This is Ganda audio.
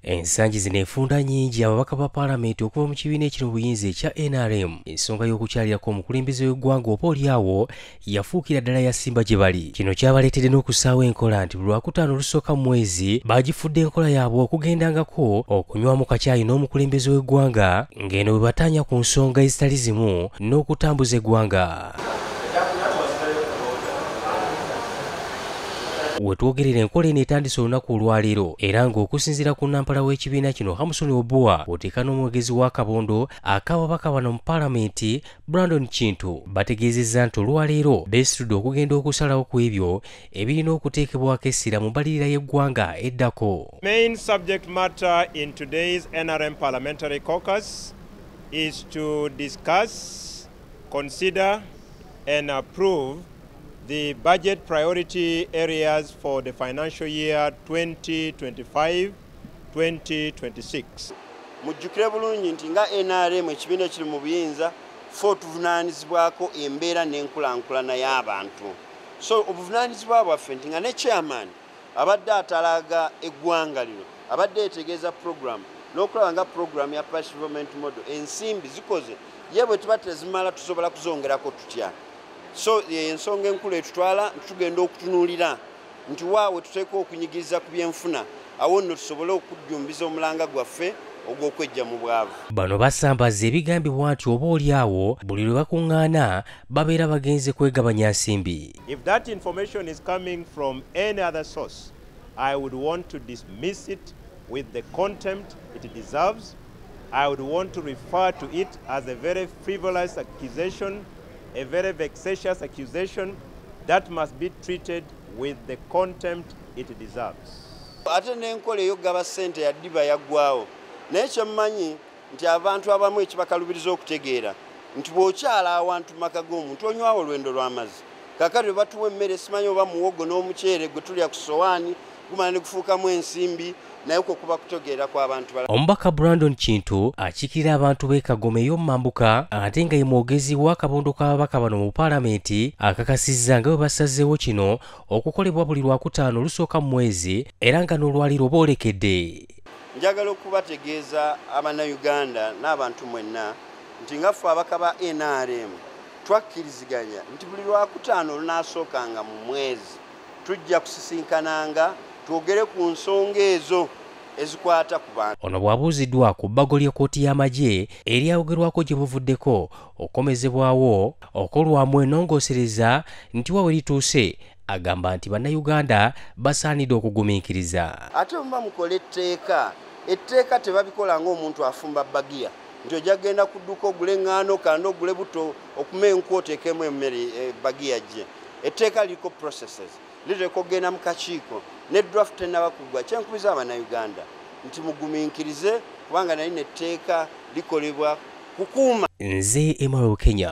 Ensangi zino enfunda nnyingi ababaka ba Paalamenti okuva mu kibiina ekino buyinza ekya NRM ensonga y'okukyalirako omukulembeze w'eggwanga oboolyawo yafuukira ddala yasimba gye bali. Kino kyabaleetedde n'okussaawo enkola nti buli Lwakutaano olusooka mu mwezi bagifudde enkola yaabwe okugendangako okunywamu kacaayi n'omukulembeze w'eggwanga ng'eno bwe batanya ku nsonga ezitali zimu n'okutambuza eggwanga. Wetwogerera enkola eno etandise olunaku olwaleero era ng'okusinziira ku nnampala w'ekibiina kino Hamson Oboa bw'oteeka n'omwogezi wa Kabondo ak'ababaka bano mu Paalamenti Brandon Kintu bategeezezza nti olwaleero beesitudde okugenda okusalawo ku ebyo ebirina okuteekebwako essira mu mbalirira y'eggwanga eddako. Main subject matter in today's NRM Parliamentary Caucus is to discuss, consider and approve the budget priority areas for the financial year 2025-2026. Mujjukire bulungi nti nga NRM ekibiina kiri mu buyinza fo tuvunaanyizibwako embeera n'enkulaakulana y'abantu. So obuvunaanyizibwa bwaffe nti nga ne chairman abadde atalaga eggwanga lino abadde yetegeeza program n'okulaba nga program ya Parish Development Model ensimbi zikoze ye bwe tuba tezimala tusobola kuzongerako tutya. So ensonga enkulu etutwala tugenda okutunuulira nti waawe tuteekwa okunyigiriza ku byenfuna awo nno tusobole okujjumbiza omulanga gwaffe ogw'okwejja mu bwavu. Bano basambaza ebigambibwa nti oboolyawo buli lwe bakuŋŋaana babeera bagenze kwegabanya nsimbi. If that information is coming from any other source, I would want to dismiss it with the contempt it deserves. I would want to refer to it as a very frivolous accusation, a very vexatious accusation that must be treated with the contempt it deserves. Ate n'enkola ey'okugaba ssente yaddiba yaggwawo. Naye kyemmanyi nti abantu abamu ekibakalubiriza okutegeera nti bw'okyala awantu maka g'omuntu onywawo olwendo lw'amazzi. Kaakati bwe batuwa emmere simanyi oba muwogo n'omuceere gwe tulya ku sowaani gumala ne gufuukamu ensimbi naye kwe kuba kutegeera kw'abantu balala. Omubaka Brandon Kintu akiikirira abantu b'e Kagoma ey'omumambuka ate nga ye mwogezi wa Kabondo k'ababaka bano mu Paalamenti akakasizza nga bwe basazeewo kino okukolebwa buli Lwakutaano olusooka mu mwezi era nga n'olwaliiro boolekedde. Njagala okubategeeza Abannayuganda n'abantu mwenna nti nga ffe ababaka ba NRM twakkiriziganya nti buli Lwakutaano olunaasookanga mu mwezi tujja kusisinkananga twogere ku nsonga ezo ezikwata ku bantu. Ono bw'abuuziddwa ku bbago ly'ekkooti y'amagye eryawogerwako gye buvuddeko okomezebwawo okolwamu ennongoosereza nti wa we lituuse agamba nti Bannayuganda basaanidde okugumiikiriza. Ate muba mukola etteeka tebabikola ng'omuntu afumba bagiya nti ojja kugenda ku dduka ogule eŋŋaano kandi ogule buto okuma enku oteekemu emmere bagiya gye. Etteeka liriko processes liriko okugenda mu kakiiko ne draft tennaba kuggwa. Kyenkubiza Abannayuganda nti mugumiikirize kubanga nali n'etteeka likolebwa kukuuma. Nze Emmanuel Kenya.